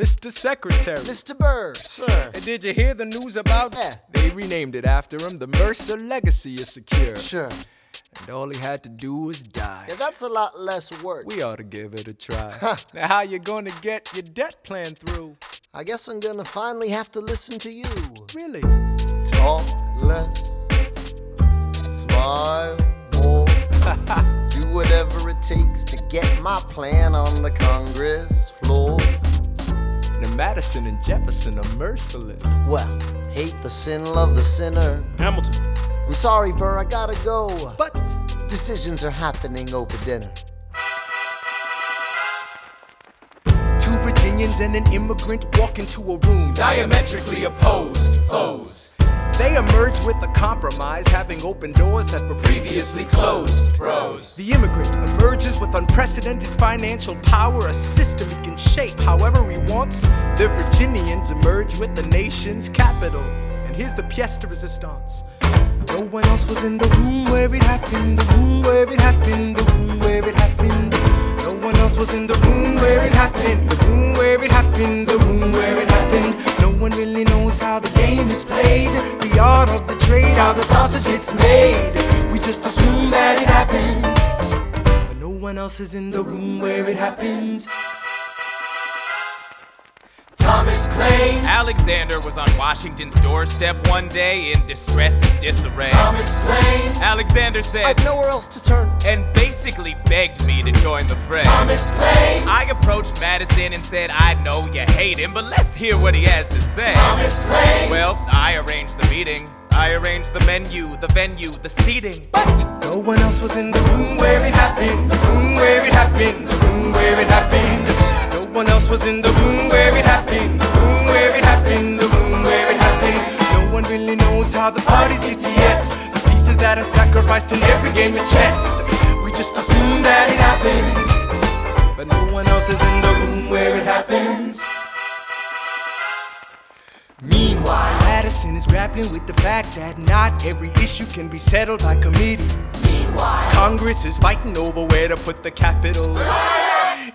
Mr. Secretary. Mr. Bird, sir. And did you hear the news about? Yeah. They renamed it after him. The Mercer legacy is secure. Sure. And all he had to do was die. Yeah, that's a lot less work. We ought to give it a try. Now how you gonna get your debt plan through? I guess I'm gonna finally have to listen to you. Really? Talk less, smile more. Do whatever it takes to get my plan on the Congress floor. Now Madison and Jefferson are merciless. Well, hate the sin, love the sinner. Hamilton. I'm sorry, Burr, I gotta go. But Decisions are happening over dinner. two Virginians and an immigrant walk into a room diametrically opposed foes. They emerge with a compromise, having opened doors that were previously closed. Bros. The immigrant emerges with unprecedented financial power, a system he can shape however he wants. The Virginians emerge with the nation's capital. And here's the pièce de résistance. No one else was in the room where it happened, the room where it happened, the room where it happened. No one else was in the room where it happened, the room where it happened, the room where it happened. No one really knows how the game is played, the art of the trade, how the sausage gets made. We just assume that it happens, but no one else is in the room where it happens. Thomas claims Alexander was on Washington's doorstep one day in distress and disarray. Thomas claims Alexander said, I've nowhere else to turn. and basically begged me to join the fray. Thomas claims I approached Madison and said, I know you hate him, but let's hear what he has to say. Thomas claims Well, I arranged the meeting. I arranged the menu, the venue, the seating. but no one else was in the room where it happened, the room where it happened, the room where it happened. No one else was in the room where it happened, the room where it happened, the room where it happened. No one really knows how the parties get to yes. The pieces that are sacrificed in every game of chess. We just assume that it happens, but no one else is in the room where it happens. Meanwhile, Madison is grappling with the fact that not every issue can be settled by committee. Meanwhile, Congress is fighting over where to put the capital.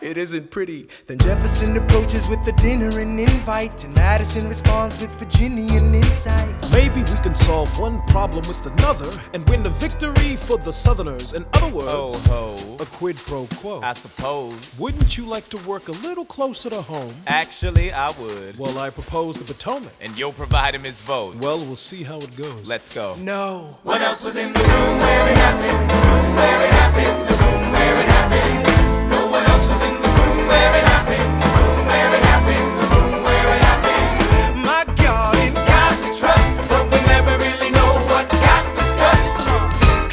It isn't pretty. Then Jefferson approaches with the dinner and invite, and Madison responds with Virginian insight. Maybe we can solve one problem with another and win a victory for the Southerners. In other words, Ho ho, a quid pro quo. I suppose. Wouldn't you like to work a little closer to home? Actually, I would. Well, I propose the Potomac. And you'll provide him his votes. Well, we'll see how it goes. Let's go. No. What else was in the room where it happened, the room where it happened, the room where it happened. No one else was in the room where it happened, the room where it happened, the room where it happened. My God, in Got to trust, but we never really know what got discussed.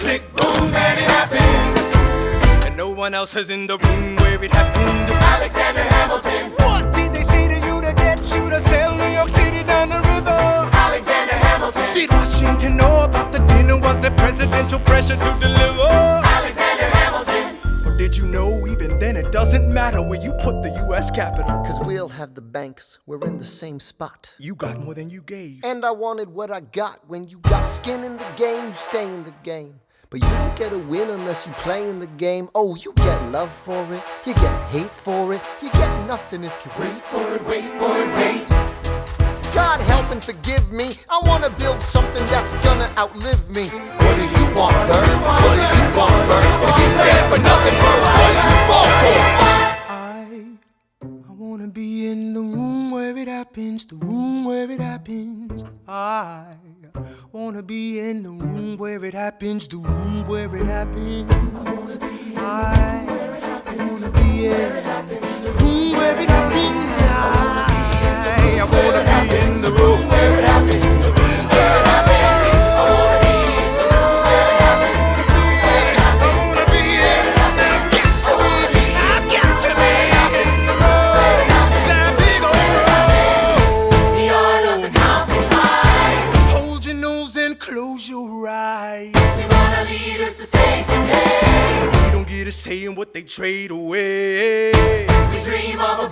Click, boom, and it happened. and no one else is in the room where it happened. Alexander Hamilton, What did they say to you to get you to sail New York City down the river? Alexander Hamilton, Did Washington know about the dinner? Was there presidential pressure to deliver? Alexander Hamilton. Or did you know even then it doesn't matter where you put the U.S. Capitol? Cause we'll have the banks, we're in the same spot. You got more than you gave. And I wanted what I got. When you got skin in the game, you stay in the game. But you don't get a win unless you play in the game. Oh, you get love for it, you get hate for it, you get nothing if you wait for it, wait for it, wait. God help and forgive me, I wanna build something that's gonna outlive me. What do you want, Bert? What do you want, Bert? If you stand for nothing, Bert, what do you fall for? I wanna be in the room where it happens, the room where it happens. I wanna be in the room where it happens, the room where it happens. I wanna be in the room where it happens. I wanna be in the room where it happens, the room where it happens. I wanna be in the room where it happens, the room where it happens. I wanna be in it happens. I wanna be. I've got to be in the room where it happens. That big old room. The art of the compromise. Hold your nose and close your eyes. We want our leaders to save the day. We don't get a say in what they trade away. We dream of a